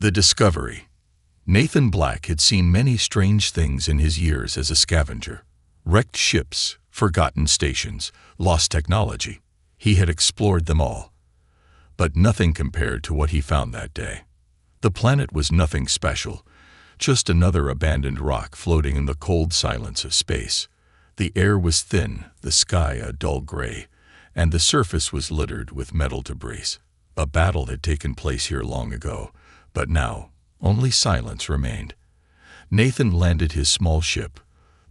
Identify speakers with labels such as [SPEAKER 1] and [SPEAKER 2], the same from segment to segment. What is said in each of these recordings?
[SPEAKER 1] The discovery. Nathan Black had seen many strange things in his years as a scavenger. Wrecked ships, forgotten stations, lost technology. He had explored them all. But nothing compared to what he found that day. The planet was nothing special, just another abandoned rock floating in the cold silence of space. The air was thin, the sky a dull gray, and the surface was littered with metal debris. A battle had taken place here long ago, but now only silence remained. Nathan landed his small ship,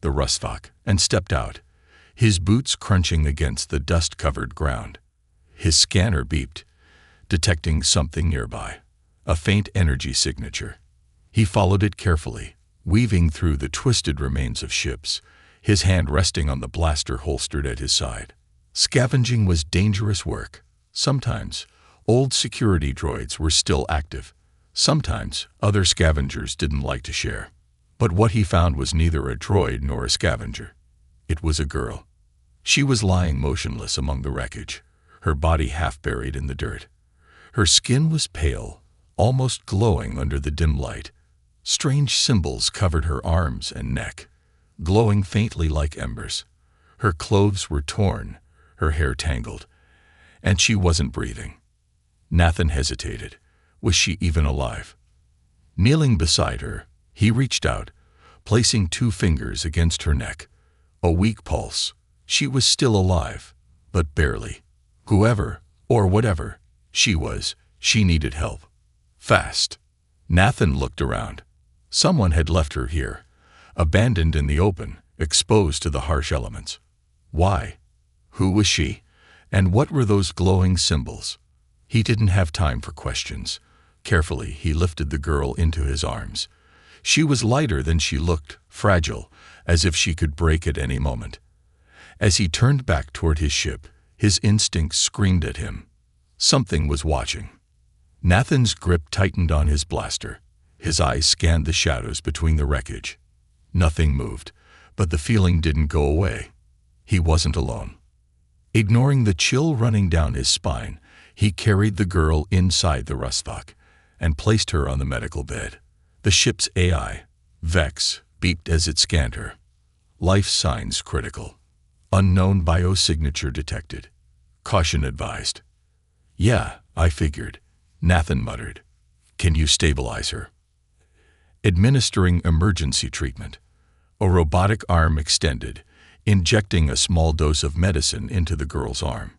[SPEAKER 1] the Rustvok, and stepped out, his boots crunching against the dust-covered ground. His scanner beeped, detecting something nearby, a faint energy signature. He followed it carefully, weaving through the twisted remains of ships, his hand resting on the blaster holstered at his side. Scavenging was dangerous work. Sometimes, old security droids were still active. Sometimes, other scavengers didn't like to share. But what he found was neither a droid nor a scavenger. It was a girl. She was lying motionless among the wreckage, her body half buried in the dirt. Her skin was pale, almost glowing under the dim light. Strange symbols covered her arms and neck, glowing faintly like embers. Her clothes were torn, her hair tangled, and she wasn't breathing. Nathan hesitated. Was she even alive? Kneeling beside her, he reached out, placing 2 fingers against her neck. A weak pulse. She was still alive, but barely. Whoever, or whatever, she was, she needed help. Fast. Nathan looked around. Someone had left her here, abandoned in the open, exposed to the harsh elements. Why? Who was she? And what were those glowing symbols? He didn't have time for questions. Carefully, he lifted the girl into his arms. She was lighter than she looked, fragile, as if she could break at any moment. As he turned back toward his ship, his instincts screamed at him. Something was watching. Nathan's grip tightened on his blaster. His eyes scanned the shadows between the wreckage. Nothing moved, but the feeling didn't go away. He wasn't alone. Ignoring the chill running down his spine, he carried the girl inside the Rustvok and placed her on the medical bed. The ship's AI, Vex, beeped as it scanned her. Life signs critical. Unknown biosignature detected. Caution advised. Yeah, I figured, Nathan muttered. Can you stabilize her? Administering emergency treatment. A robotic arm extended, injecting a small dose of medicine into the girl's arm.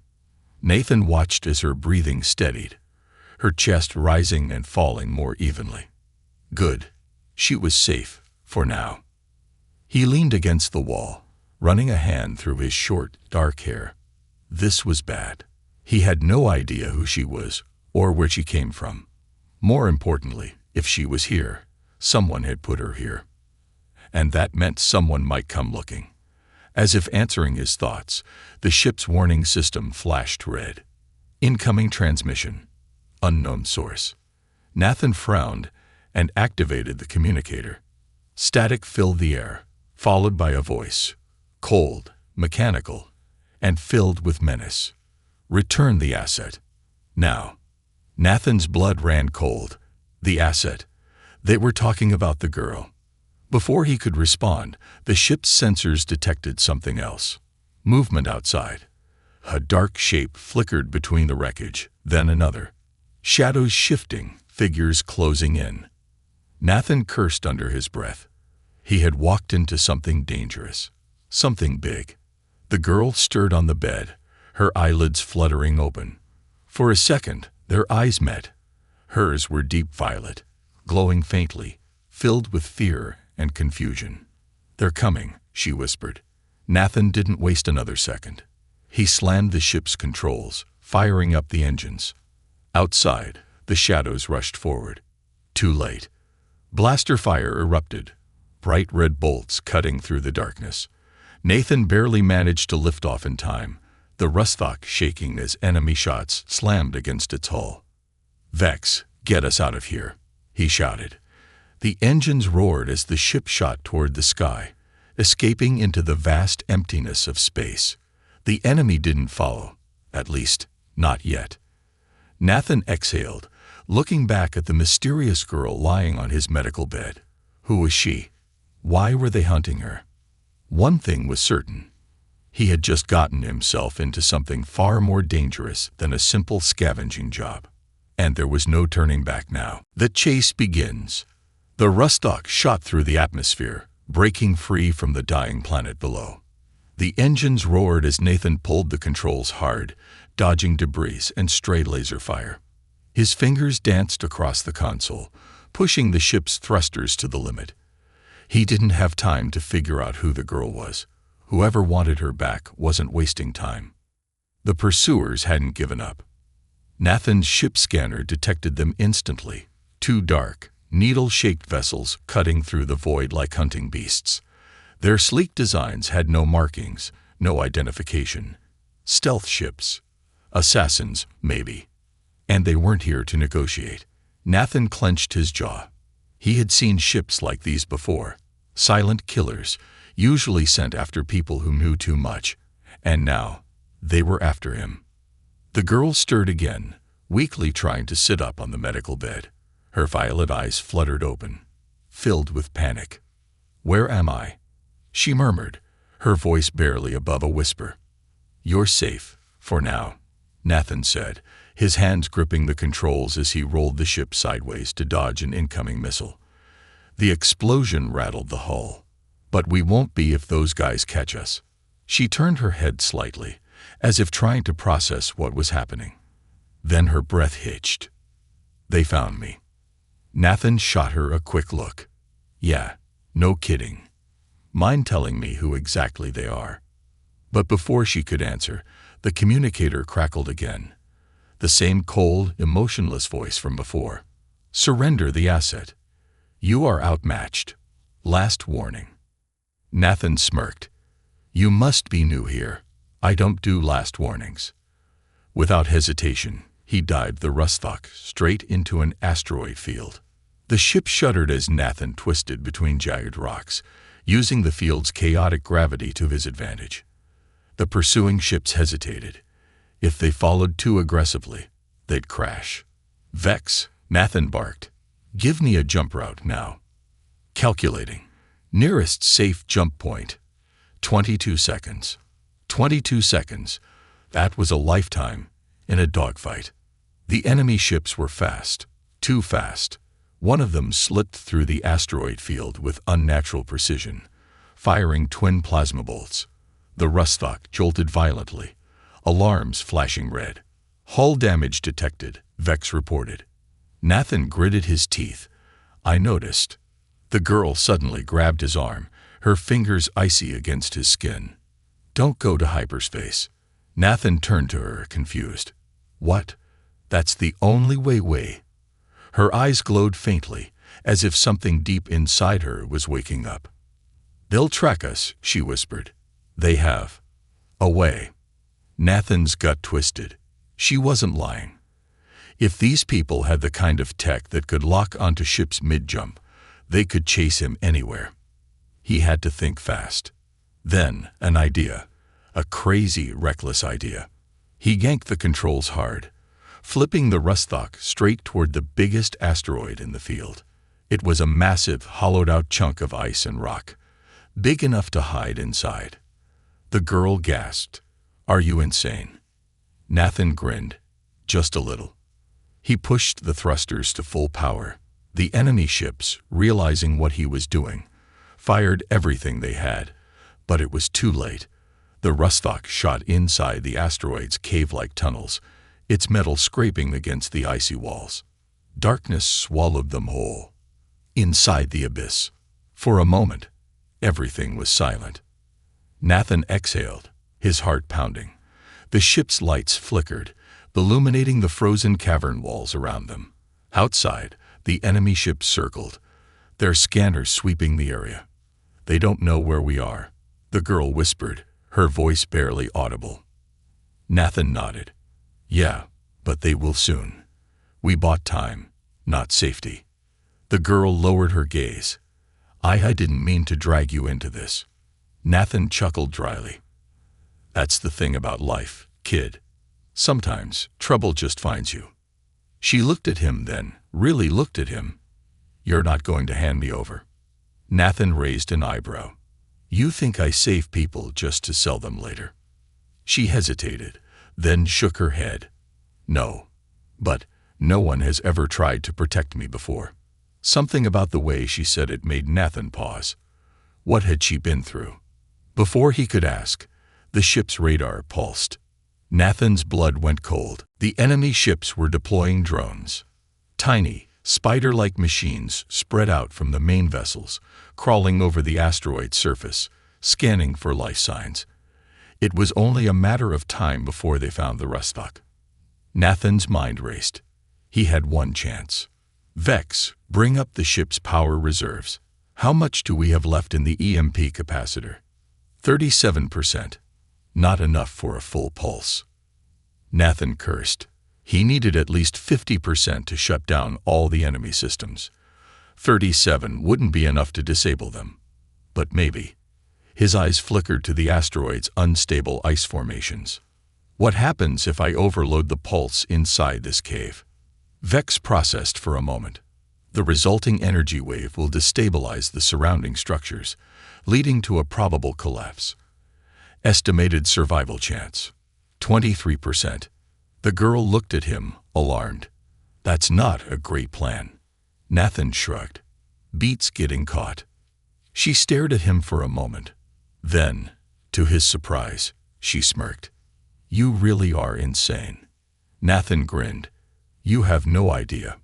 [SPEAKER 1] Nathan watched as her breathing steadied, her chest rising and falling more evenly. Good. She was safe, for now. He leaned against the wall, running a hand through his short, dark hair. This was bad. He had no idea who she was or where she came from. More importantly, if she was here, someone had put her here. And that meant someone might come looking. As if answering his thoughts, the ship's warning system flashed red. Incoming transmission. Unknown source. Nathan frowned and activated the communicator. Static filled the air, followed by a voice. Cold, mechanical, and filled with menace. Return the asset. Now. Nathan's blood ran cold. The asset. They were talking about the girl. Before he could respond, the ship's sensors detected something else. Movement outside. A dark shape flickered between the wreckage, then another. Shadows shifting, figures closing in. Nathan cursed under his breath. He had walked into something dangerous. Something big. The girl stirred on the bed, her eyelids fluttering open. For a second, their eyes met. Hers were deep violet, glowing faintly, filled with fear and confusion. They're coming, she whispered. Nathan didn't waste another second. He slammed the ship's controls, firing up the engines. Outside, the shadows rushed forward. Too late. Blaster fire erupted, bright red bolts cutting through the darkness. Nathan barely managed to lift off in time, the Rustvok shaking as enemy shots slammed against its hull. Vex, get us out of here, he shouted. The engines roared as the ship shot toward the sky, escaping into the vast emptiness of space. The enemy didn't follow, at least, not yet. Nathan exhaled, looking back at the mysterious girl lying on his medical bed. Who was she? Why were they hunting her? One thing was certain. He had just gotten himself into something far more dangerous than a simple scavenging job. And there was no turning back now. The chase begins. The Rustock shot through the atmosphere, breaking free from the dying planet below. The engines roared as Nathan pulled the controls hard, dodging debris and stray laser fire. His fingers danced across the console, pushing the ship's thrusters to the limit. He didn't have time to figure out who the girl was. Whoever wanted her back wasn't wasting time. The pursuers hadn't given up. Nathan's ship scanner detected them instantly. Two dark, needle-shaped vessels cutting through the void like hunting beasts. Their sleek designs had no markings, no identification. Stealth ships. Assassins, maybe. And they weren't here to negotiate. Nathan clenched his jaw. He had seen ships like these before. Silent killers, usually sent after people who knew too much. And now, they were after him. The girl stirred again, weakly trying to sit up on the medical bed. Her violet eyes fluttered open, filled with panic. "Where am I?" she murmured, her voice barely above a whisper. "You're safe, for now," Nathan said, his hands gripping the controls as he rolled the ship sideways to dodge an incoming missile. The explosion rattled the hull. "But we won't be if those guys catch us." She turned her head slightly, as if trying to process what was happening. Then her breath hitched. "They found me." Nathan shot her a quick look. "Yeah, no kidding. Mind telling me who exactly they are?" But before she could answer, the communicator crackled again. The same cold, emotionless voice from before. "Surrender the asset. You are outmatched. Last warning." Nathan smirked. "You must be new here. I don't do last warnings." Without hesitation, he dived the Rustock straight into an asteroid field. The ship shuddered as Nathan twisted between jagged rocks, using the field's chaotic gravity to his advantage. The pursuing ships hesitated. If they followed too aggressively, they'd crash. "Vex," Nathan barked. "Give me a jump route now." Calculating. Nearest safe jump point. 22 seconds. 22 seconds. That was a lifetime in a dogfight. The enemy ships were fast. Too fast. One of them slipped through the asteroid field with unnatural precision, firing twin plasma bolts. The Rustock jolted violently, alarms flashing red. "Hull damage detected," Vex reported. Nathan gritted his teeth. "I noticed." The girl suddenly grabbed his arm, her fingers icy against his skin. "Don't go to hyperspace." Nathan turned to her, confused. "What? That's the only way." Her eyes glowed faintly, as if something deep inside her was waking up. "They'll track us," she whispered. "They have." "Away." Nathan's gut twisted. She wasn't lying. If these people had the kind of tech that could lock onto ships mid-jump, they could chase him anywhere. He had to think fast. Then, an idea. A crazy, reckless idea. He yanked the controls hard, flipping the Rustock straight toward the biggest asteroid in the field. It was a massive, hollowed-out chunk of ice and rock, big enough to hide inside. The girl gasped. "Are you insane?" Nathan grinned. "Just a little." He pushed the thrusters to full power. The enemy ships, realizing what he was doing, fired everything they had, but it was too late. The Rustock shot inside the asteroid's cave-like tunnels, its metal scraping against the icy walls. Darkness swallowed them whole. Inside the abyss, for a moment, everything was silent. Nathan exhaled, his heart pounding. The ship's lights flickered, illuminating the frozen cavern walls around them. Outside, the enemy ships circled, their scanners sweeping the area. "They don't know where we are," the girl whispered, her voice barely audible. Nathan nodded. "Yeah, but they will soon. We bought time, not safety." The girl lowered her gaze. I didn't mean to drag you into this." Nathan chuckled dryly. "That's the thing about life, kid. Sometimes trouble just finds you." She looked at him then, really looked at him. "You're not going to hand me over?" Nathan raised an eyebrow. "You think I save people just to sell them later?" She hesitated, then shook her head. "No. But no one has ever tried to protect me before." Something about the way she said it made Nathan pause. What had she been through? Before he could ask, the ship's radar pulsed. Nathan's blood went cold. The enemy ships were deploying drones. Tiny, spider-like machines spread out from the main vessels, crawling over the asteroid's surface, scanning for life signs. It was only a matter of time before they found the Rustfuck. Nathan's mind raced. He had one chance. "Vex, bring up the ship's power reserves. How much do we have left in the EMP capacitor?" 37%. Not enough for a full pulse. Nathan cursed. He needed at least 50% to shut down all the enemy systems. 37 wouldn't be enough to disable them. But maybe. His eyes flickered to the asteroid's unstable ice formations. What happens if I overload the pulse inside this cave? Vex processed for a moment. The resulting energy wave will destabilize the surrounding structures, leading to a probable collapse. Estimated survival chance: 23%. The girl looked at him, alarmed. "That's not a great plan." Nathan shrugged. "Beats getting caught." She stared at him for a moment. Then, to his surprise, she smirked. "You really are insane." Nathan grinned. "You have no idea."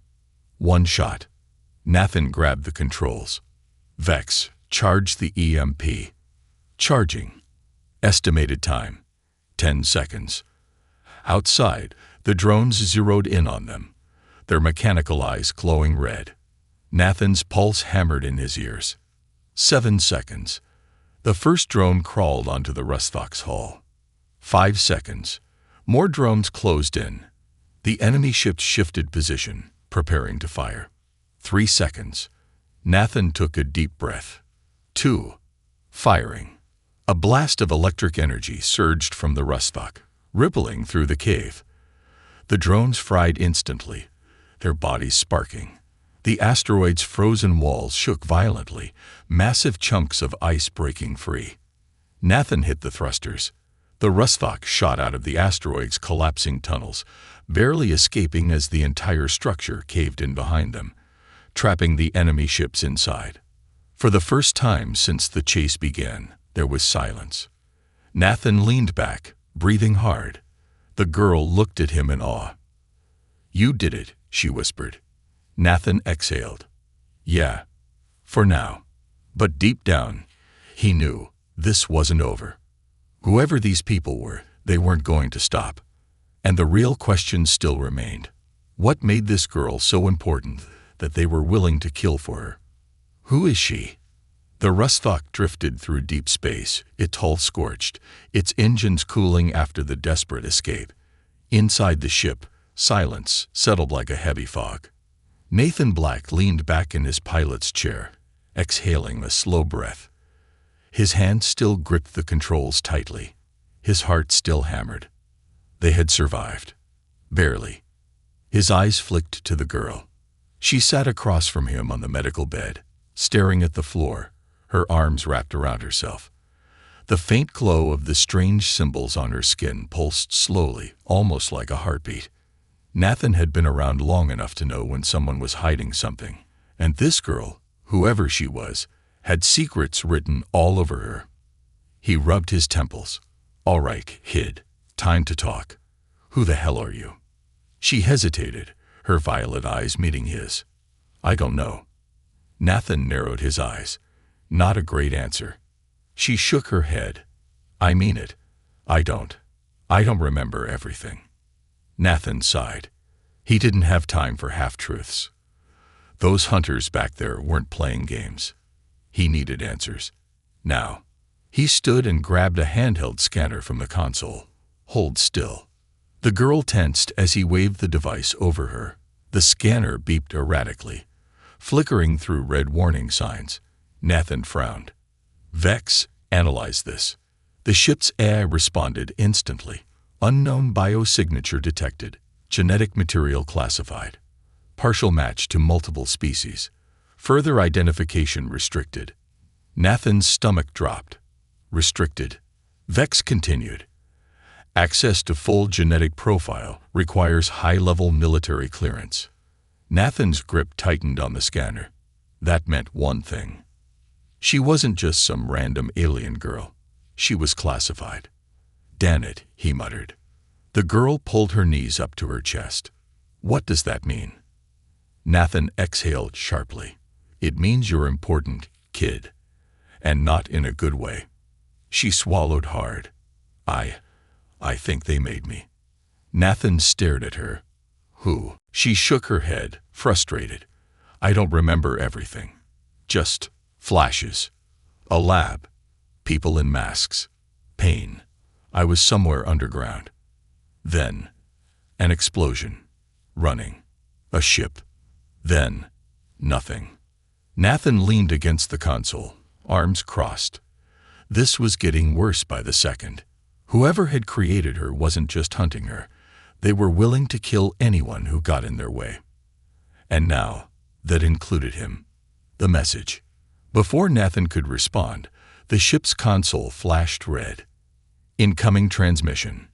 [SPEAKER 1] One shot. Nathan grabbed the controls. "Vex, charge the EMP." Charging. Estimated time: 10 seconds. Outside, the drones zeroed in on them, their mechanical eyes glowing red. Nathan's pulse hammered in his ears. 7 seconds. The first drone crawled onto the Rustfuck's hull. 5 seconds. More drones closed in. The enemy ships shifted position, preparing to fire. 3 seconds. Nathan took a deep breath. 2. Firing. A blast of electric energy surged from the Rustfuck, rippling through the cave. The drones fried instantly, their bodies sparking. The asteroid's frozen walls shook violently, massive chunks of ice breaking free. Nathan hit the thrusters. The Rustfuck shot out of the asteroid's collapsing tunnels, barely escaping as the entire structure caved in behind them, trapping the enemy ships inside. For the first time since the chase began, there was silence. Nathan leaned back, breathing hard. The girl looked at him in awe. "You did it," she whispered. Nathan exhaled. "Yeah, for now." But deep down, he knew this wasn't over. Whoever these people were, they weren't going to stop. And the real question still remained. What made this girl so important that they were willing to kill for her? Who is she? The Rustfuck drifted through deep space, its hull scorched, its engines cooling after the desperate escape. Inside the ship, silence settled like a heavy fog. Nathan Black leaned back in his pilot's chair, exhaling a slow breath. His hand still gripped the controls tightly. His heart still hammered. They had survived. Barely. His eyes flicked to the girl. She sat across from him on the medical bed, staring at the floor, her arms wrapped around herself. The faint glow of the strange symbols on her skin pulsed slowly, almost like a heartbeat. Nathan had been around long enough to know when someone was hiding something, and this girl, whoever she was, had secrets written all over her. He rubbed his temples. "All right, kid, time to talk. Who the hell are you?" She hesitated, her violet eyes meeting his. "I don't know." Nathan narrowed his eyes. Not a great answer. She shook her head. "I mean it. I don't remember everything." Nathan sighed. He didn't have time for half-truths. Those hunters back there weren't playing games. He needed answers. Now. He stood and grabbed a handheld scanner from the console. "Hold still." The girl tensed as he waved the device over her. The scanner beeped erratically, flickering through red warning signs. Nathan frowned. "Vex, analyze this." The ship's AI responded instantly. "Unknown biosignature detected. Genetic material classified. Partial match to multiple species. Further identification restricted. Nathan's stomach dropped. Restricted. Vex continued. Access to full genetic profile requires high-level military clearance. Nathan's grip tightened on the scanner. That meant one thing. She wasn't just some random alien girl. She was classified. "Damn it," he muttered. The girl pulled her knees up to her chest. "What does that mean?" Nathan exhaled sharply. "It means you're important, kid. And not in a good way." She swallowed hard. I think they made me." Nathan stared at her. "Who?" She shook her head, frustrated. "I don't remember everything. Just flashes. A lab. People in masks. Pain. I was somewhere underground. Then, an explosion. Running. A ship. Then, nothing." Nathan leaned against the console, arms crossed. This was getting worse by the second. Whoever had created her wasn't just hunting her. They were willing to kill anyone who got in their way. And now, that included him. The message. Before Nathan could respond, the ship's console flashed red. Incoming transmission.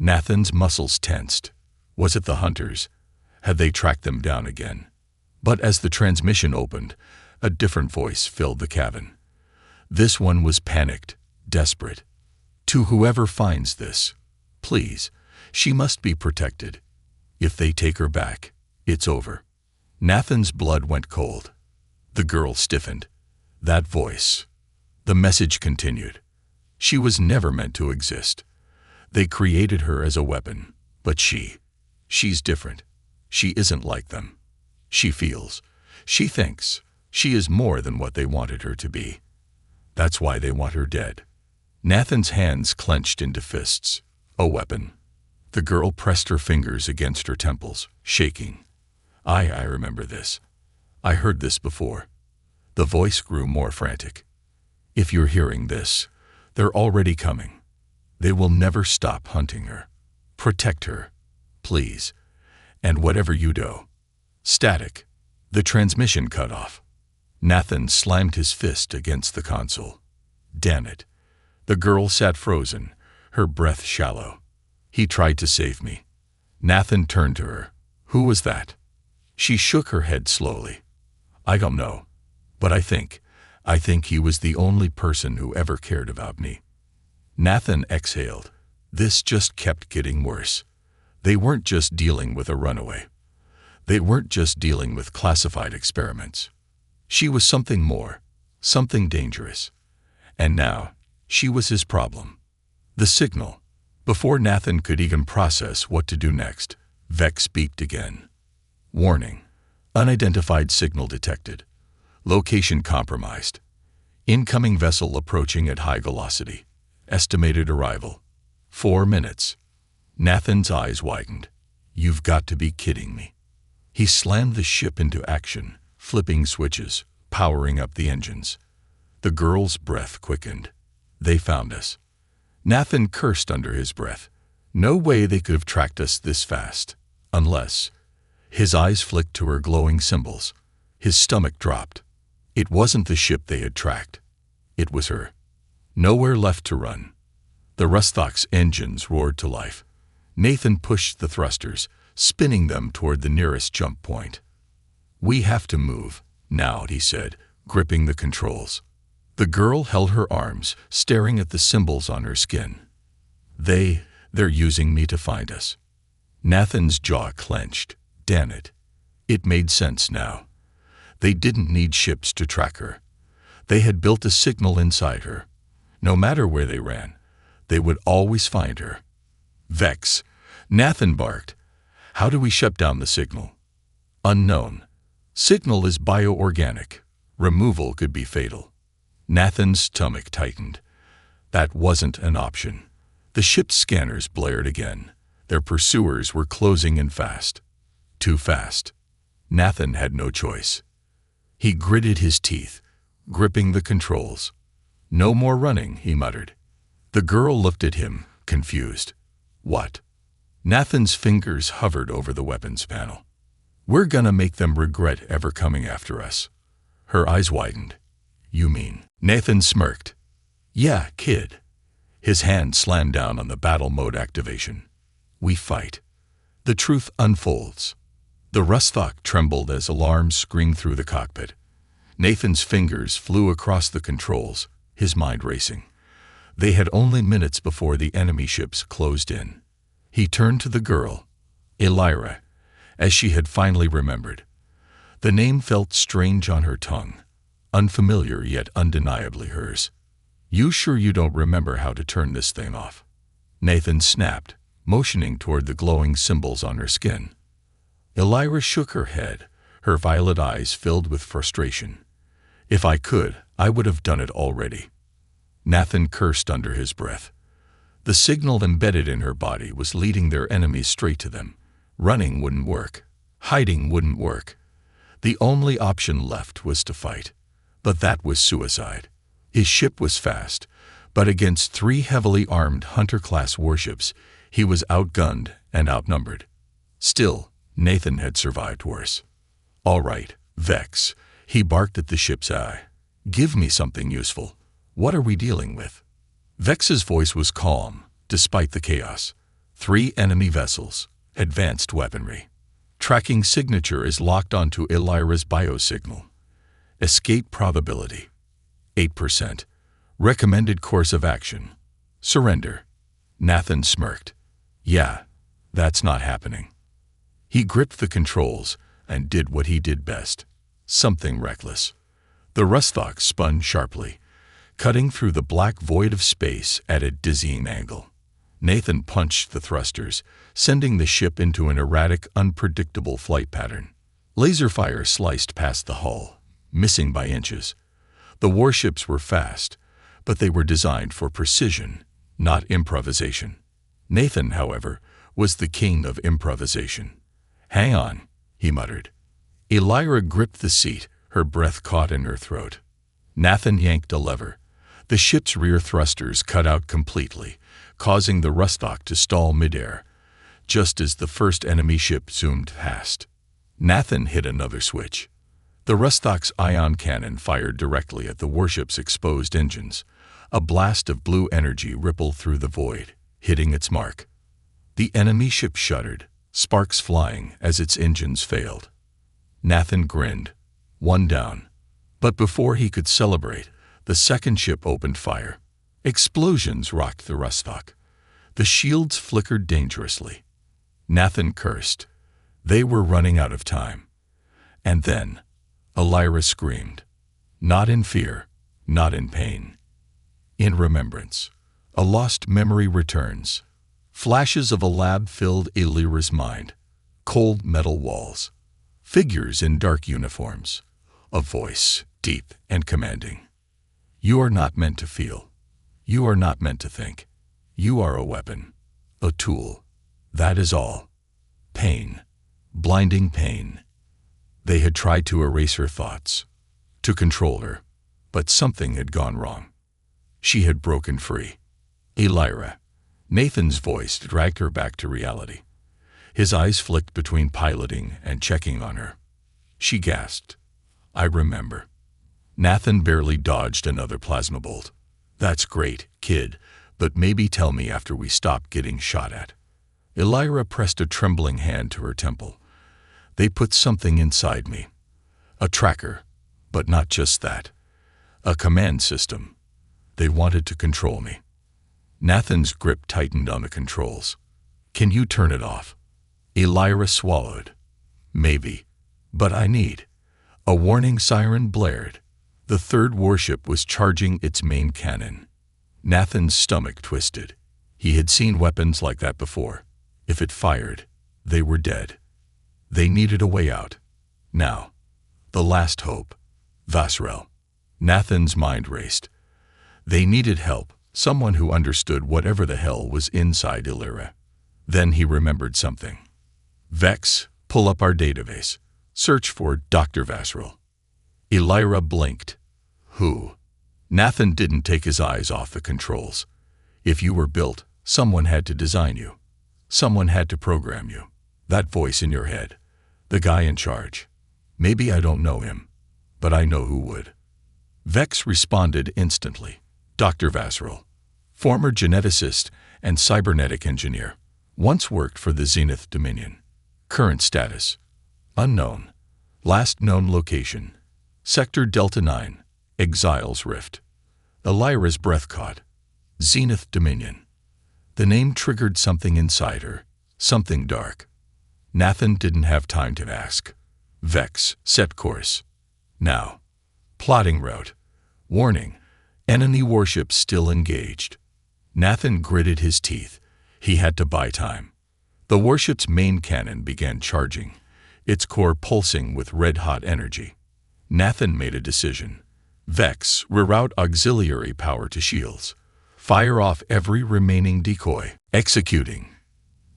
[SPEAKER 1] Nathan's muscles tensed. Was it the hunters? Had they tracked them down again? But as the transmission opened, a different voice filled the cabin. This one was panicked, desperate. "To whoever finds this, please, she must be protected. If they take her back, it's over." Nathan's blood went cold. The girl stiffened. That voice. The message continued. She was never meant to exist. They created her as a weapon, but she's different. She isn't like them. She feels. She thinks. She is more than what they wanted her to be. That's why they want her dead. Nathan's hands clenched into fists. A weapon. The girl pressed her fingers against her temples, shaking. I remember this. I heard this before." The voice grew more frantic. "If you're hearing this, they're already coming. They will never stop hunting her. Protect her, please. And whatever you do." Static. The transmission cut off. Nathan slammed his fist against the console. "Damn it." The girl sat frozen, her breath shallow. "He tried to save me." Nathan turned to her. "Who was that?" She shook her head slowly. "I don't know. But I think he was the only person who ever cared about me." Nathan exhaled. This just kept getting worse. They weren't just dealing with a runaway. They weren't just dealing with classified experiments. She was something more, something dangerous. And now, she was his problem. The signal. Before Nathan could even process what to do next, Vex beeped again. "Warning. Unidentified signal detected. Location compromised. Incoming vessel approaching at high velocity. Estimated arrival. 4 minutes." Nathan's eyes widened. "You've got to be kidding me." He slammed the ship into action, flipping switches, powering up the engines. The girl's breath quickened. "They found us." Nathan cursed under his breath. No way they could have tracked us this fast. Unless. His eyes flicked to her glowing symbols. His stomach dropped. It wasn't the ship they had tracked. It was her. Nowhere left to run. The Rusthock's engines roared to life. Nathan pushed the thrusters, spinning them toward the nearest jump point. "We have to move, now," he said, gripping the controls. The girl held her arms, staring at the symbols on her skin. They're using me to find us." Nathan's jaw clenched. Damn it. It made sense now. They didn't need ships to track her. They had built a signal inside her. No matter where they ran, they would always find her. "Vex," Nathan barked. "How do we shut down the signal?" "Unknown. Signal is bioorganic. Removal could be fatal." Nathan's stomach tightened. That wasn't an option. The ship's scanners blared again. Their pursuers were closing in fast. Too fast. Nathan had no choice. He gritted his teeth, gripping the controls. "No more running," he muttered. The girl looked at him, confused. "What?" Nathan's fingers hovered over the weapons panel. "We're gonna make them regret ever coming after us." Her eyes widened. "You mean?" Nathan smirked. "Yeah, kid." His hand slammed down on the battle mode activation. "We fight." The truth unfolds. The Rusthok trembled as alarms screamed through the cockpit. Nathan's fingers flew across the controls, his mind racing. They had only minutes before the enemy ships closed in. He turned to the girl, Elira, as she had finally remembered. The name felt strange on her tongue, unfamiliar yet undeniably hers. "You sure you don't remember how to turn this thing off?" Nathan snapped, motioning toward the glowing symbols on her skin. Elira shook her head, her violet eyes filled with frustration. "If I could, I would have done it already." Nathan cursed under his breath. The signal embedded in her body was leading their enemies straight to them. Running wouldn't work. Hiding wouldn't work. The only option left was to fight. But that was suicide. His ship was fast, but against 3 heavily armed Hunter-class warships, he was outgunned and outnumbered. Still, Nathan had survived worse. "All right, Vex," he barked at the ship's eye. "Give me something useful. What are we dealing with?" Vex's voice was calm, despite the chaos. 3 enemy vessels, advanced weaponry. Tracking signature is locked onto Elira's biosignal. Escape probability, 8%. Recommended course of action, surrender. Nathan smirked. "Yeah, that's not happening." He gripped the controls and did what he did best, something reckless. The Rusthok spun sharply, cutting through the black void of space at a dizzying angle. Nathan punched the thrusters, sending the ship into an erratic, unpredictable flight pattern. Laser fire sliced past the hull, missing by inches. The warships were fast, but they were designed for precision, not improvisation. Nathan, however, was the king of improvisation. "Hang on," he muttered. Elira gripped the seat, her breath caught in her throat. Nathan yanked a lever. The ship's rear thrusters cut out completely, causing the Rusthok to stall midair, just as the first enemy ship zoomed past. Nathan hit another switch. The Rusthok's ion cannon fired directly at the warship's exposed engines. A blast of blue energy rippled through the void, hitting its mark. The enemy ship shuddered, sparks flying as its engines failed. Nathan grinned. 1 down. But before he could celebrate, the second ship opened fire. Explosions rocked the Rusthok. The shields flickered dangerously. Nathan cursed. They were running out of time. And then, Elira screamed. Not in fear, not in pain. In remembrance. A lost memory returns. Flashes of a lab filled Elira's mind. Cold metal walls. Figures in dark uniforms. A voice, deep and commanding. "You are not meant to feel. You are not meant to think. You are a weapon. A tool. That is all. Pain. Blinding pain." They had tried to erase her thoughts, to control her, but something had gone wrong. She had broken free. Elira. Nathan's voice dragged her back to reality. His eyes flicked between piloting and checking on her. She gasped. "I remember." Nathan barely dodged another plasma bolt. "That's great, kid, but maybe tell me after we stop getting shot at." Elira pressed a trembling hand to her temple. "They put something inside me. A tracker, but not just that. A command system. They wanted to control me." Nathan's grip tightened on the controls. "Can you turn it off?" Elira swallowed. "Maybe. But I need." A warning siren blared. The third warship was charging its main cannon. Nathan's stomach twisted. He had seen weapons like that before. If it fired, they were dead. They needed a way out. Now. The last hope. Vasrel. Nathan's mind raced. They needed help, someone who understood whatever the hell was inside Elira. Then he remembered something. "Vex, pull up our database. Search for Dr. Vasrel." Elira blinked. "Who?" Nathan didn't take his eyes off the controls. "If you were built, someone had to design you. Someone had to program you. That voice in your head. The guy in charge. Maybe I don't know him, but I know who would. Vex responded instantly. Dr. Vasseril, former geneticist and cybernetic engineer, once worked for the Zenith Dominion. Current status: unknown. Last known location: Sector Delta 9, Exiles Rift. Elira's breath caught. Zenith Dominion. The name triggered something inside her, something dark. Nathan didn't have time to ask. Vex, set course. Now. Plotting route. Warning: enemy warships still engaged. Nathan gritted his teeth. He had to buy time. The warship's main cannon began charging, its core pulsing with red-hot energy. Nathan made a decision. Vex, reroute auxiliary power to shields. Fire off every remaining decoy. Executing.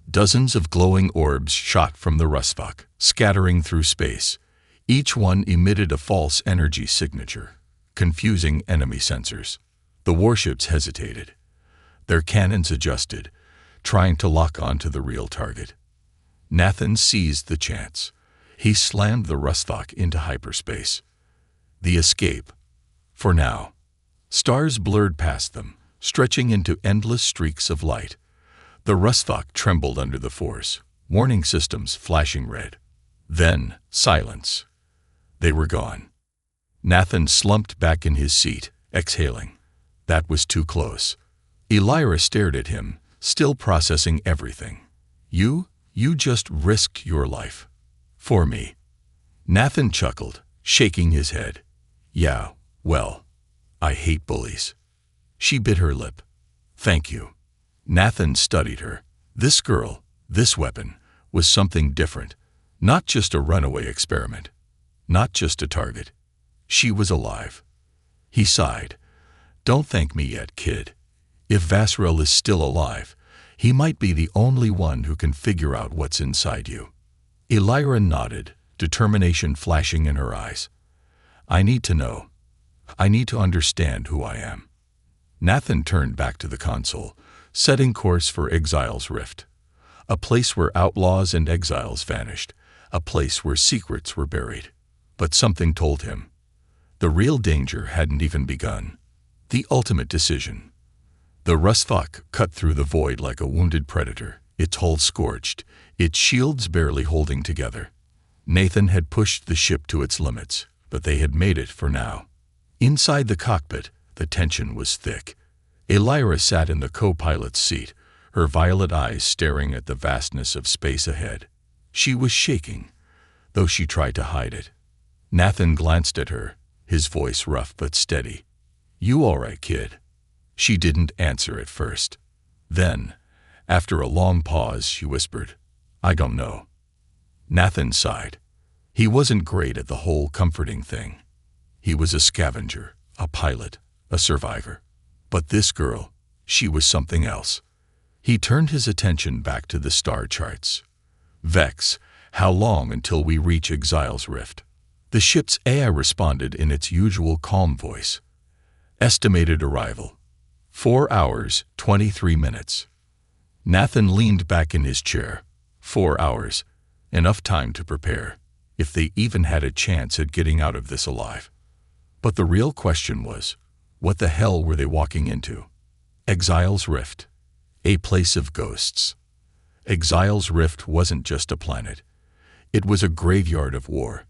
[SPEAKER 1] Dozens of glowing orbs shot from the Rustvok, scattering through space. Each one emitted a false energy signature, confusing enemy sensors. The warships hesitated. Their cannons adjusted, trying to lock onto the real target. Nathan seized the chance. He slammed the Rustvok into hyperspace. The escape. For now. Stars blurred past them, stretching into endless streaks of light. The Rustvok trembled under the force, warning systems flashing red. Then, silence. They were gone. Nathan slumped back in his seat, exhaling. That was too close. Elira stared at him, still processing everything. You just risked your life. For me. Nathan chuckled, shaking his head. Yeah, well, I hate bullies. She bit her lip. Thank you. Nathan studied her. This girl, this weapon, was something different. Not just a runaway experiment. Not just a target. She was alive. He sighed. Don't thank me yet, kid. If Vasseril is still alive, he might be the only one who can figure out what's inside you. Elira nodded, determination flashing in her eyes. I need to know. I need to understand who I am. Nathan turned back to the console, setting course for Exiles Rift. A place where outlaws and exiles vanished, a place where secrets were buried. But something told him. The real danger hadn't even begun. The ultimate decision. The Rustvok cut through the void like a wounded predator, its hull scorched, its shields barely holding together. Nathan had pushed the ship to its limits, but they had made it for now. Inside the cockpit, the tension was thick. Elira sat in the co-pilot's seat, her violet eyes staring at the vastness of space ahead. She was shaking, though she tried to hide it. Nathan glanced at her, his voice rough but steady. You all right, kid? She didn't answer at first. Then, after a long pause, she whispered, I don't know. Nathan sighed. He wasn't great at the whole comforting thing. He was a scavenger, a pilot, a survivor. But this girl, she was something else. He turned his attention back to the star charts. Vex, how long until we reach Exiles Rift? The ship's AI responded in its usual calm voice. Estimated arrival: 4 hours, 23 minutes. Nathan leaned back in his chair. 4 hours. Enough time to prepare, if they even had a chance at getting out of this alive. But the real question was, what the hell were they walking into? Exiles Rift. A place of ghosts. Exiles Rift wasn't just a planet. It was a graveyard of war.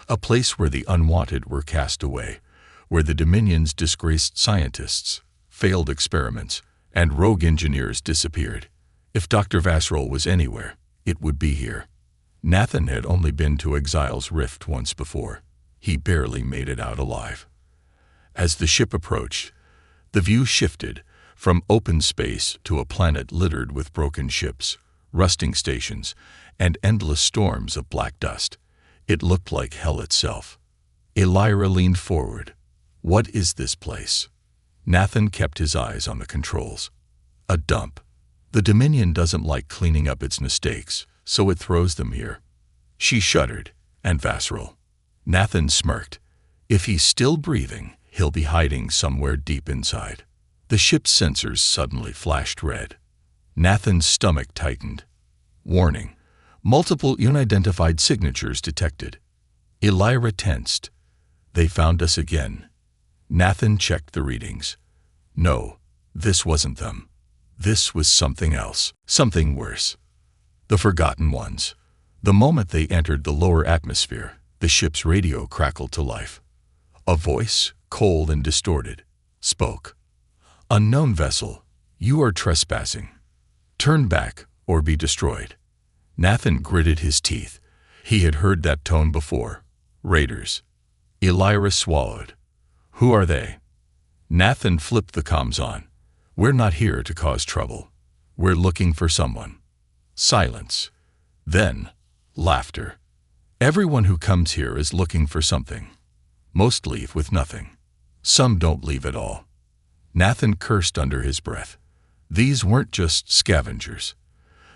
[SPEAKER 1] A place where the unwanted were cast away, where the Dominion's disgraced scientists, failed experiments, and rogue engineers disappeared. If Dr. Vasseril was anywhere, it would be here. Nathan had only been to Exiles Rift once before. He barely made it out alive. As the ship approached, the view shifted from open space to a planet littered with broken ships, rusting stations, and endless storms of black dust. It looked like hell itself. Elira leaned forward. What is this place? Nathan kept his eyes on the controls. A dump. The Dominion doesn't like cleaning up its mistakes, so it throws them here. She shuddered. And Vasseril. Nathan smirked. If he's still breathing, he'll be hiding somewhere deep inside. The ship's sensors suddenly flashed red. Nathan's stomach tightened. Warning. Multiple unidentified signatures detected. Elira tensed. They found us again. Nathan checked the readings. No, this wasn't them. This was something else, something worse. The Forgotten Ones. The moment they entered the lower atmosphere, the ship's radio crackled to life. A voice, cold and distorted, spoke. Unknown vessel, you are trespassing. Turn back or be destroyed. Nathan gritted his teeth. He had heard that tone before. Raiders. Elira swallowed. Who are they? Nathan flipped the comms on. We're not here to cause trouble. We're looking for someone. Silence. Then, laughter. Everyone who comes here is looking for something. Most leave with nothing. Some don't leave at all. Nathan cursed under his breath. These weren't just scavengers.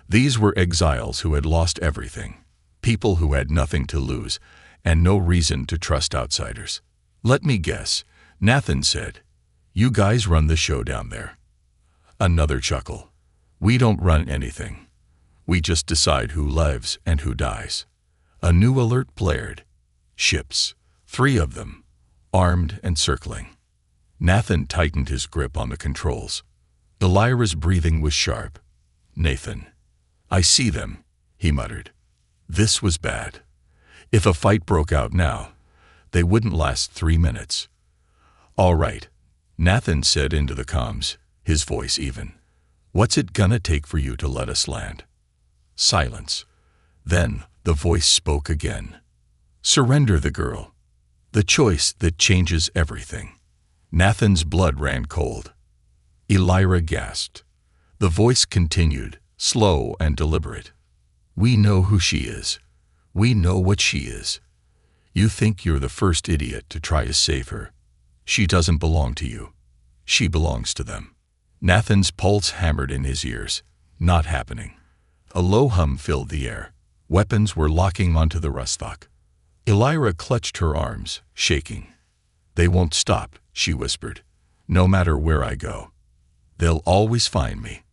[SPEAKER 1] These were exiles who had lost everything. People who had nothing to lose and no reason to trust outsiders. Let me guess, Nathan said. You guys run the show down there. Another chuckle. We don't run anything. We just decide who lives and who dies. A new alert blared. Ships. 3 of them. Armed and circling. Nathan tightened his grip on the controls. Elira's breathing was sharp. Nathan. I see them, he muttered. This was bad. If a fight broke out now, they wouldn't last 3 minutes. All right, Nathan said into the comms, his voice even. What's it gonna take for you to let us land? Silence. Then the voice spoke again. Surrender the girl. The choice that changes everything. Nathan's blood ran cold. Elira gasped. The voice continued, slow and deliberate. We know who she is. We know what she is. You think you're the first idiot to try to save her. She doesn't belong to you. She belongs to them. Nathan's pulse hammered in his ears. Not happening. A low hum filled the air. Weapons were locking onto the ruststock. Elira clutched her arms, shaking. They won't stop, she whispered. No matter where I go. They'll always find me.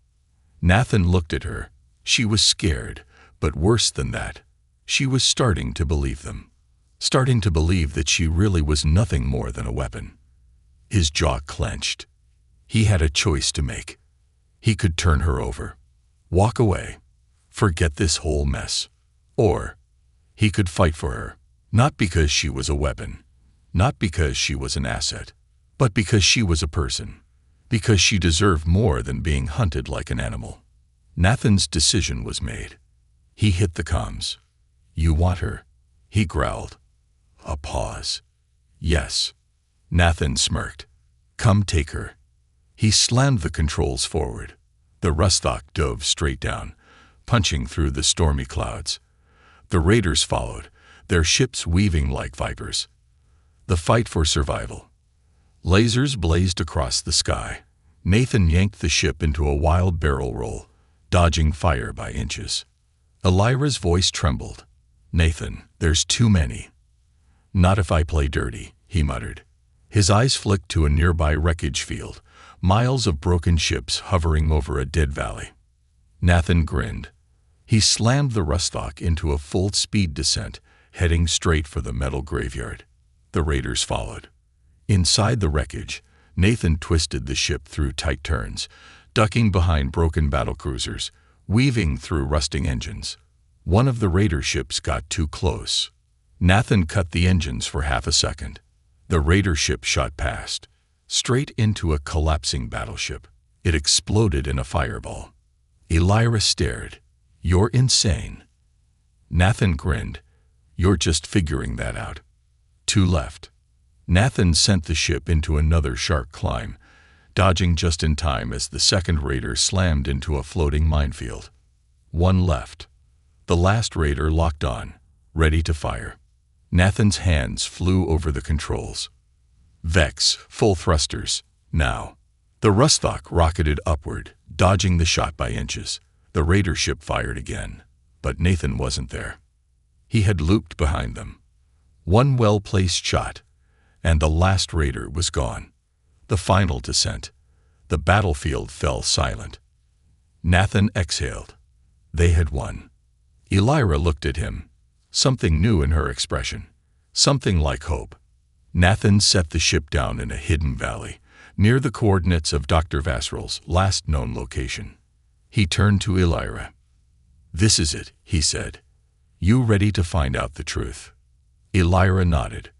[SPEAKER 1] Nathan looked at her. She was scared, but worse than that. She was starting to believe them. Starting to believe that she really was nothing more than a weapon. His jaw clenched. He had a choice to make. He could turn her over. Walk away. Forget this whole mess. Or he could fight for her. Not because she was a weapon. Not because she was an asset. But because she was a person. Because she deserved more than being hunted like an animal. Nathan's decision was made. He hit the comms. You want her? He growled. A pause. Yes. Nathan smirked. Come take her. He slammed the controls forward. The ruststock dove straight down, punching through the stormy clouds. The raiders followed, their ships weaving like vipers. The fight for survival. Lasers blazed across the sky. Nathan yanked the ship into a wild barrel roll, dodging fire by inches. Elira's voice trembled. Nathan, there's too many. Not if I play dirty, he muttered. His eyes flicked to a nearby wreckage field, miles of broken ships hovering over a dead valley. Nathan grinned. He slammed the ruststock into a full-speed descent, heading straight for the metal graveyard. The raiders followed. Inside the wreckage, Nathan twisted the ship through tight turns, ducking behind broken battlecruisers, weaving through rusting engines. One of the raider ships got too close. Nathan cut the engines for half a second. The raider ship shot past, straight into a collapsing battleship. It exploded in a fireball. Elira stared. You're insane. Nathan grinned. You're just figuring that out. 2 left. Nathan sent the ship into another sharp climb, dodging just in time as the second raider slammed into a floating minefield. 1 left. The last raider locked on, ready to fire. Nathan's hands flew over the controls. Vex, full thrusters, now. The ruststock rocketed upward, dodging the shot by inches. The raider ship fired again, but Nathan wasn't there. He had looped behind them. 1 well-placed shot, and the last raider was gone. The final descent. The battlefield fell silent. Nathan exhaled. They had won. Elira looked at him. Something new in her expression. Something like hope. Nathan set the ship down in a hidden valley, near the coordinates of Dr. Vasrel's last known location. He turned to Elira. "This is it," he said. "You ready to find out the truth?" Elira nodded.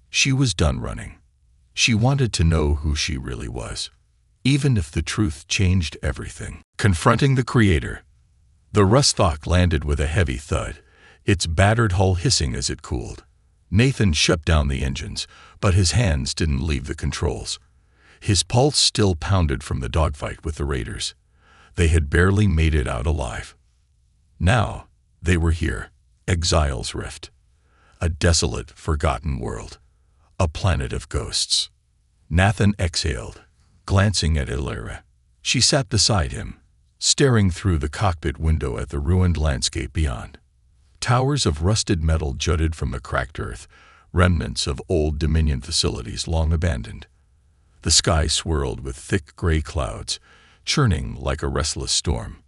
[SPEAKER 1] She was done running. She wanted to know who she really was, even if the truth changed everything. Confronting the Creator. The Rusthock landed with a heavy thud, its battered hull hissing as it cooled. Nathan shut down the engines, but his hands didn't leave the controls. His pulse still pounded from the dogfight with the raiders. They had barely made it out alive. Now, they were here, Exile's Rift. A desolate, forgotten world. A planet of ghosts. Nathan exhaled, glancing at Elira. She sat beside him, staring through the cockpit window at the ruined landscape beyond. Towers of rusted metal jutted from the cracked earth, remnants of old Dominion facilities long abandoned. The sky swirled with thick gray clouds, churning like a restless storm.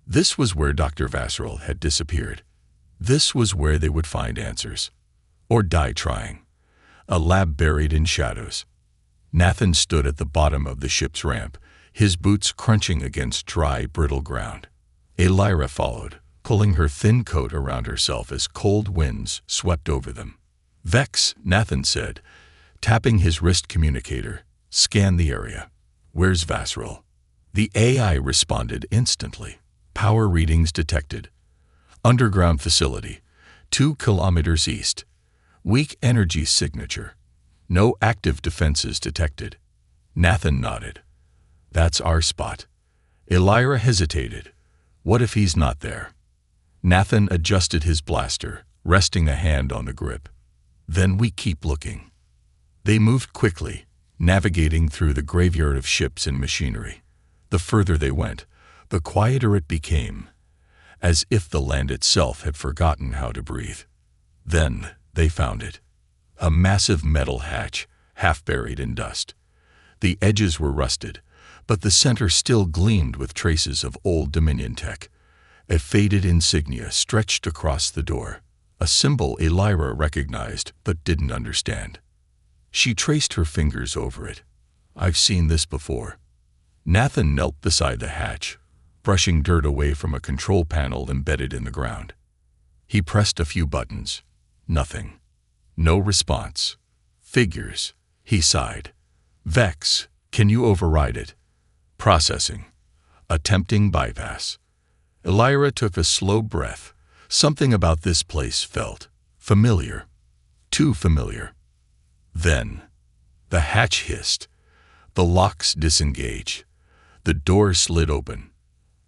[SPEAKER 1] This was where Dr. Vasrel had disappeared. This was where they would find answers. Or die trying. A lab buried in shadows. Nathan stood at the bottom of the ship's ramp, his boots crunching against dry, brittle ground. Elira followed, pulling her thin coat around herself as cold winds swept over them. "Vex," Nathan said, tapping his wrist communicator. "Scan the area." "Where's Vasrel?" The AI responded instantly. "Power readings detected. Underground facility, 2 kilometers east. Weak energy signature. No active defenses detected." Nathan nodded. "That's our spot." Elira hesitated. "What if he's not there?" Nathan adjusted his blaster, resting a hand on the grip. "Then we keep looking." They moved quickly, navigating through the graveyard of ships and machinery. The further they went, the quieter it became, as if the land itself had forgotten how to breathe. Then they found it. A massive metal hatch, half buried in dust. The edges were rusted, but the center still gleamed with traces of old Dominion tech. A faded insignia stretched across the door, a symbol Elira recognized but didn't understand. She traced her fingers over it. "I've seen this before." Nathan knelt beside the hatch, brushing dirt away from a control panel embedded in the ground. He pressed a few buttons. Nothing. No response. "Figures," he sighed. "Vex, can you override it?" "Processing. Attempting bypass." Elira took a slow breath. Something about this place felt familiar. Too familiar. Then, the hatch hissed. The locks disengaged. The door slid open.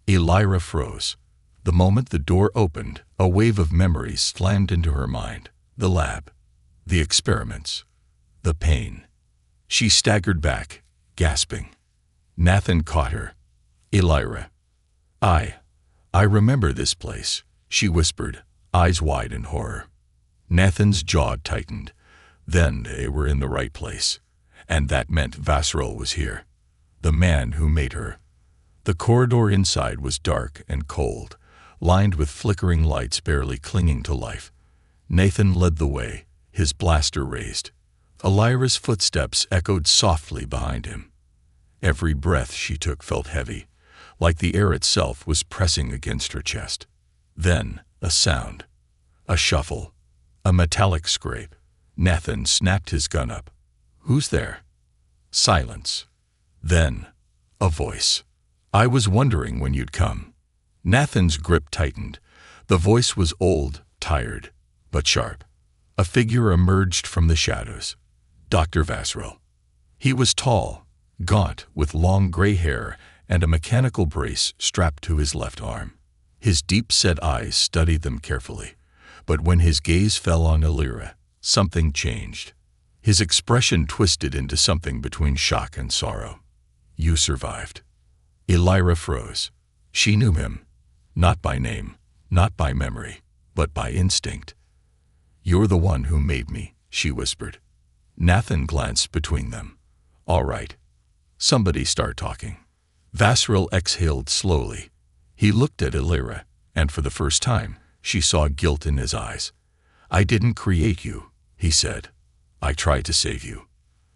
[SPEAKER 1] Elira froze. The moment the door opened, a wave of memories slammed into her mind. The lab. The experiments. The pain. She staggered back, gasping. Nathan caught her. "Elira." I remember this place," she whispered, eyes wide in horror. Nathan's jaw tightened. Then they were in the right place. And that meant Vasrel was here. The man who made her. The corridor inside was dark and cold, lined with flickering lights barely clinging to life. Nathan led the way, his blaster raised. Elira's footsteps echoed softly behind him. Every breath she took felt heavy, like the air itself was pressing against her chest. Then, a sound. A shuffle. A metallic scrape. Nathan snapped his gun up. "Who's there?" Silence. Then, a voice. "I was wondering when you'd come." Nathan's grip tightened. The voice was old, tired, but sharp. A figure emerged from the shadows. Dr. Vasrel. He was tall, gaunt, with long gray hair and a mechanical brace strapped to his left arm. His deep-set eyes studied them carefully, but when his gaze fell on Elira, something changed. His expression twisted into something between shock and sorrow. "You survived." Elira froze. She knew him, not by name, not by memory, but by instinct. "You're the one who made me," she whispered. Nathan glanced between them. "All right. Somebody start talking." Vasrel exhaled slowly. He looked at Illyra, and for the first time, she saw guilt in his eyes. "I didn't create you," he said. "I tried to save you."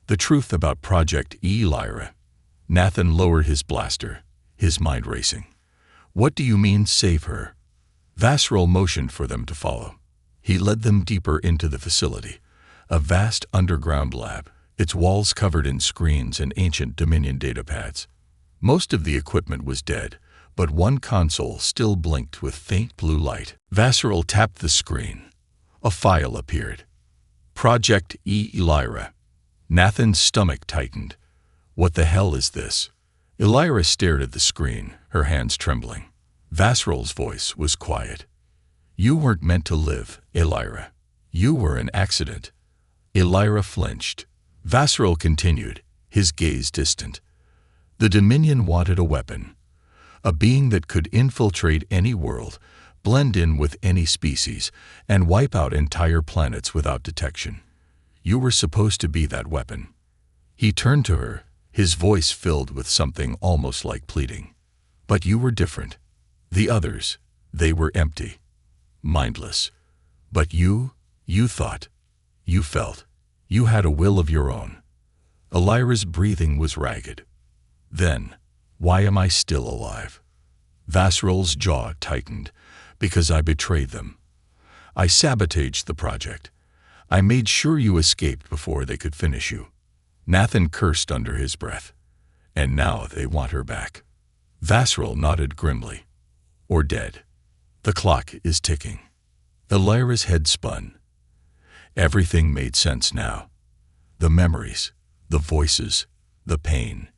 [SPEAKER 1] The truth about Project Illyra. Nathan lowered his blaster, his mind racing. "What do you mean, save her?" Vasril motioned for them to follow. He led them deeper into the facility, a vast underground lab, its walls covered in screens and ancient Dominion datapads. Most of the equipment was dead, but one console still blinked with faint blue light. Vasril tapped the screen. A file appeared. Project Illyra. Nathan's stomach tightened. What the hell is this? Illyra stared at the screen, her hands trembling. Vasril's voice was quiet. "You weren't meant to live, Illyra. You were an accident." Illyra flinched. Vasril continued, his gaze distant. "The Dominion wanted a weapon. A being that could infiltrate any world, blend in with any species, and wipe out entire planets without detection. You were supposed to be that weapon." He turned to her, his voice filled with something almost like pleading. "But you were different. The others, they were empty, mindless. But you thought, you felt, you had a will of your own." Illyra's breathing was ragged. "Then, why am I still alive?" Vasril's jaw tightened. "Because I betrayed them. I sabotaged the project. I made sure you escaped before they could finish you." Nathan cursed under his breath. "And now they want her back." Vasril nodded grimly. "Or dead. The clock is ticking." Illyra's head spun. Everything made sense now. The memories, the voices, the pain.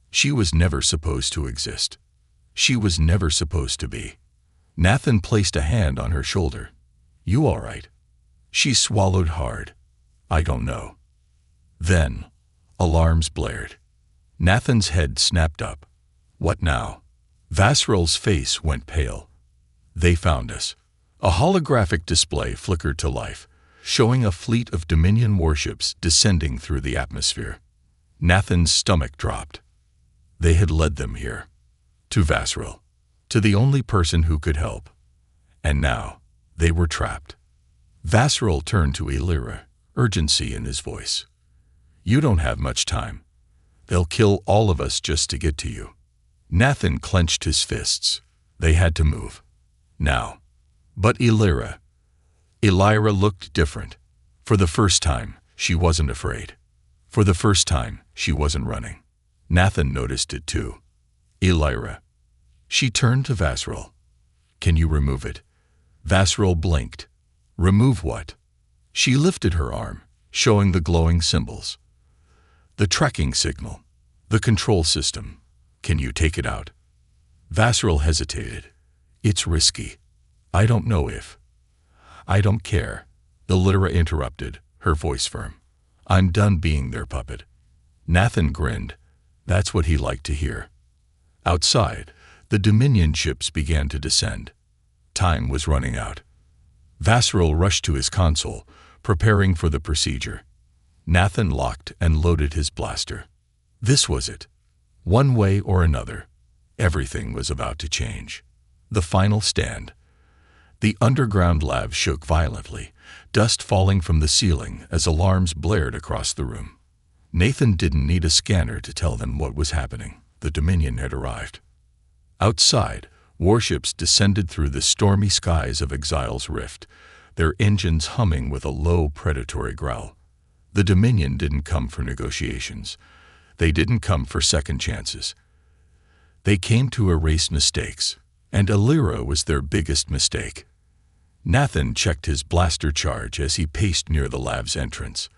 [SPEAKER 1] She was never supposed to exist. She was never supposed to be. Nathan placed a hand on her shoulder. "You all right?" She swallowed hard. "I don't know." Then, alarms blared. Nathan's head snapped up. "What now?" Vasril's face went pale. "They found us." A holographic display flickered to life, showing a fleet of Dominion warships descending through the atmosphere. Nathan's stomach dropped. They had led them here. To Vasril. To the only person who could help. And now, they were trapped. Vasril turned to Illyra, urgency in his voice. "You don't have much time. They'll kill all of us just to get to you." Nathan clenched his fists. They had to move. Now. But Illyra looked different. For the first time, she wasn't afraid. For the first time, she wasn't running. Nathan noticed it too. "Illyra." She turned to Vasril. "Can you remove it?" Vasril blinked. "Remove what?" She lifted her arm, showing the glowing symbols. "The tracking signal. The control system. Can you take it out?" Vasril hesitated. "It's risky. I don't know if." "I don't care," Illyra interrupted, her voice firm. "I'm done being their puppet." Nathan grinned. That's what he liked to hear. Outside, the Dominion ships began to descend. Time was running out. Vasril rushed to his console, preparing for the procedure. Nathan locked and loaded his blaster. This was it. One way or another, everything was about to change. The final stand. The underground lab shook violently, dust falling from the ceiling as alarms blared across the room. Nathan didn't need a scanner to tell them what was happening. The Dominion had arrived. Outside, warships descended through the stormy skies of Exile's Rift, their engines humming with a low predatory growl. The Dominion didn't come for negotiations. They didn't come for second chances. They came to erase mistakes, and Illyra was their biggest mistake. Nathan checked his blaster charge as he paced near the lab's entrance.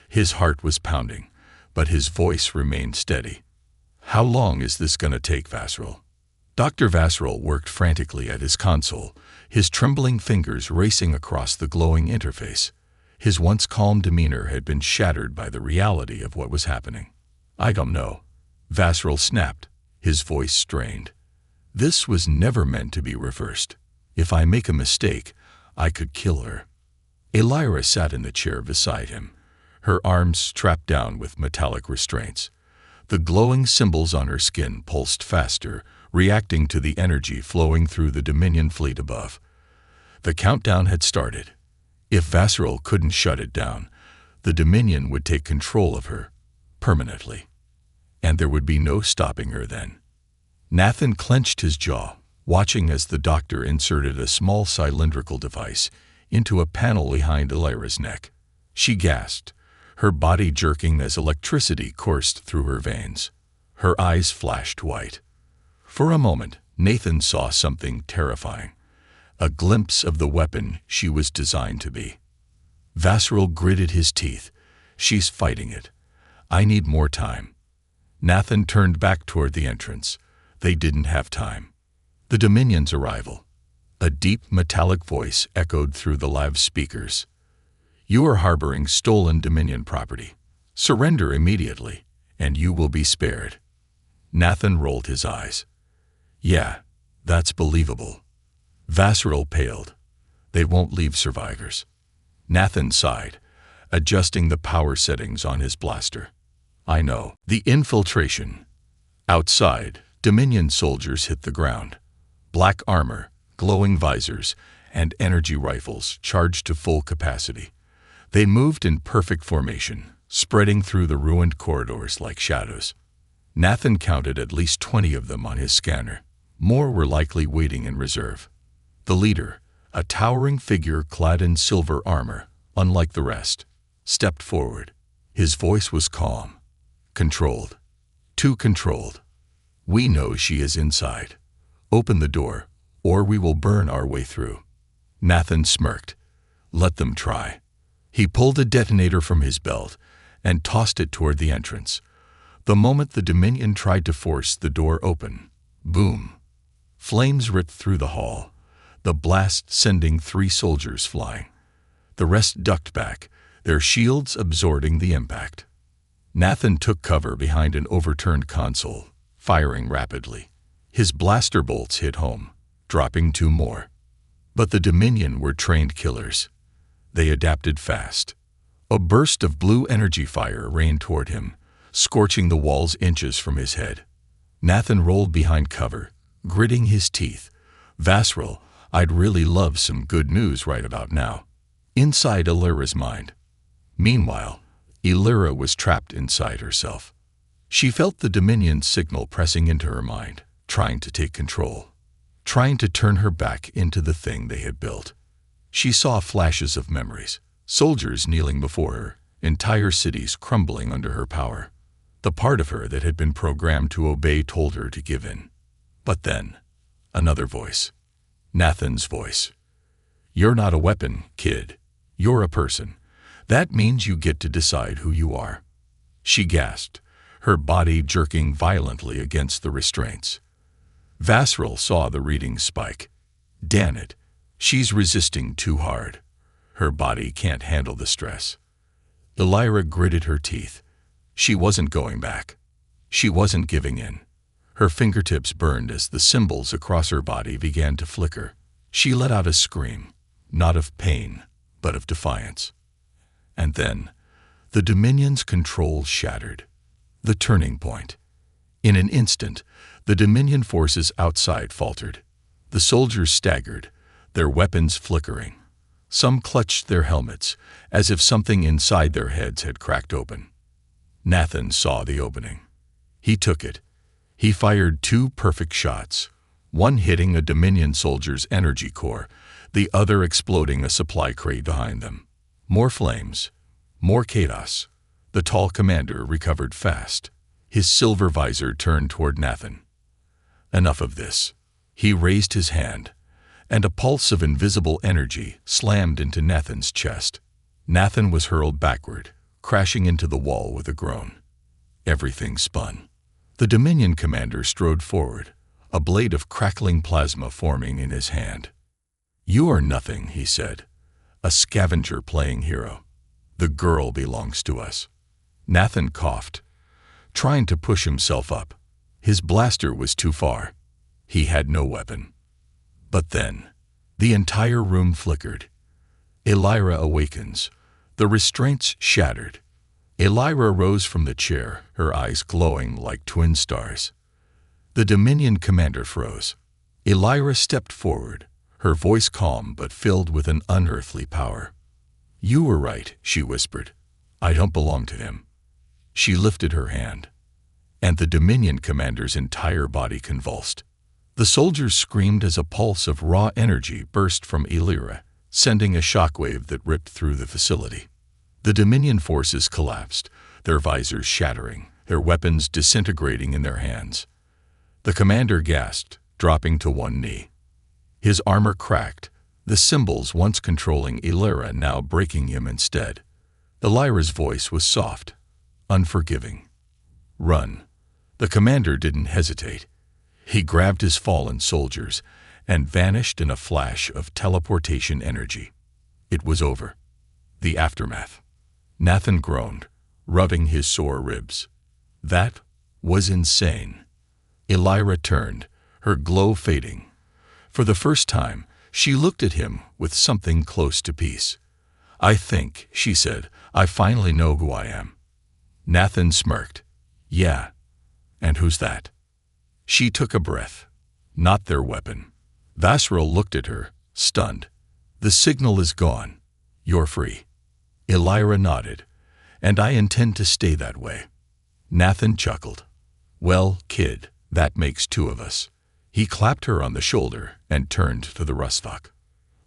[SPEAKER 1] His heart was pounding, but his voice remained steady. "How long is this going to take, Vasril?" Dr. Vasril worked frantically at his console, his trembling fingers racing across the glowing interface. His once calm demeanor had been shattered by the reality of what was happening. "I don't know," Vasril snapped, his voice strained. "This was never meant to be reversed. If I make a mistake, I could kill her." Illyra sat in the chair beside him, her arms strapped down with metallic restraints. The glowing symbols on her skin pulsed faster, reacting to the energy flowing through the Dominion fleet above. The countdown had started. If Vasseril couldn't shut it down, the Dominion would take control of her, permanently. And there would be no stopping her then. Nathan clenched his jaw, watching as the doctor inserted a small cylindrical device into a panel behind Elira's neck. She gasped, her body jerking as electricity coursed through her veins. Her eyes flashed white. For a moment, Nathan saw something terrifying, a glimpse of the weapon she was designed to be. Vasseril gritted his teeth. She's fighting it. I need more time. Nathan turned back toward the entrance. They didn't have time. The Dominion's arrival. A deep metallic voice echoed through the live speakers. You are harboring stolen Dominion property. Surrender immediately, and you will be spared. Nathan rolled his eyes. Yeah, that's believable. Vasseril paled. They won't leave survivors. Nathan sighed, adjusting the power settings on his blaster. I know. The infiltration. Outside, Dominion soldiers hit the ground. Black armor, glowing visors, and energy rifles charged to full capacity. They moved in perfect formation, spreading through the ruined corridors like shadows. Nathan counted at least 20 of them on his scanner. More were likely waiting in reserve. The leader, a towering figure clad in silver armor, unlike the rest, stepped forward. His voice was calm, controlled, too controlled. We know she is inside. Open the door, or we will burn our way through. Nathan smirked. Let them try. He pulled a detonator from his belt and tossed it toward the entrance. The moment the Dominion tried to force the door open, boom! Flames ripped through the hall, the blast sending 3 soldiers flying. The rest ducked back, their shields absorbing the impact. Nathan took cover behind an overturned console, firing rapidly. His blaster bolts hit home, dropping 2 more. But the Dominion were trained killers. They adapted fast. A burst of blue energy fire rained toward him, scorching the walls inches from his head. Nathan rolled behind cover, gritting his teeth. Vasseril, I'd really love some good news right about now. Inside Elira's mind. Meanwhile, Elira was trapped inside herself. She felt the Dominion's signal pressing into her mind, trying to take control, trying to turn her back into the thing they had built. She saw flashes of memories, soldiers kneeling before her, entire cities crumbling under her power. The part of her that had been programmed to obey told her to give in. But then, another voice. Nathan's voice. You're not a weapon, kid. You're a person. That means you get to decide who you are. She gasped, her body jerking violently against the restraints. Vasseril saw the reading spike. Damn it. She's resisting too hard. Her body can't handle the stress. Elira gritted her teeth. She wasn't going back. She wasn't giving in. Her fingertips burned as the symbols across her body began to flicker. She let out a scream, not of pain, but of defiance. And then, the Dominion's control shattered. The turning point. In an instant, the Dominion forces outside faltered. The soldiers staggered, their weapons flickering. Some clutched their helmets, as if something inside their heads had cracked open. Nathan saw the opening. He took it. He fired 2 perfect shots, one hitting a Dominion soldier's energy core, the other exploding a supply crate behind them. More flames, more chaos. The tall commander recovered fast. His silver visor turned toward Nathan. Enough of this. He raised his hand, and a pulse of invisible energy slammed into Nathan's chest. Nathan was hurled backward, crashing into the wall with a groan. Everything spun. The Dominion commander strode forward, a blade of crackling plasma forming in his hand. You are nothing, he said. A scavenger playing hero. The girl belongs to us. Nathan coughed, trying to push himself up. His blaster was too far. He had no weapon. But then, the entire room flickered. Elira awakens. The restraints shattered. Elira rose from the chair, her eyes glowing like twin stars. The Dominion commander froze. Elira stepped forward, her voice calm but filled with an unearthly power. "You were right," she whispered. "I don't belong to him." She lifted her hand, and the Dominion commander's entire body convulsed. The soldiers screamed as a pulse of raw energy burst from Elira, sending a shockwave that ripped through the facility. The Dominion forces collapsed, their visors shattering, their weapons disintegrating in their hands. The commander gasped, dropping to one knee. His armor cracked, the symbols once controlling Elira now breaking him instead. Elira's voice was soft, unforgiving. "Run." The commander didn't hesitate. He grabbed his fallen soldiers and vanished in a flash of teleportation energy. It was over. The aftermath. Nathan groaned, rubbing his sore ribs. That was insane. Elira turned, her glow fading. For the first time, she looked at him with something close to peace. "I think," she said, "I finally know who I am." Nathan smirked. "Yeah. And who's that?" She took a breath. "Not their weapon." Vasril looked at her, stunned. "The signal is gone. You're free." Elira nodded. "And I intend to stay that way." Nathan chuckled. "Well, kid, that makes two of us." He clapped her on the shoulder and turned to the Rusvok.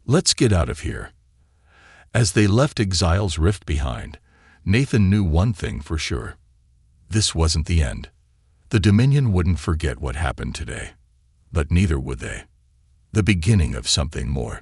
[SPEAKER 1] "Let's get out of here." As they left Exile's Rift behind, Nathan knew one thing for sure. This wasn't the end. The Dominion wouldn't forget what happened today. But neither would they. The beginning of something more.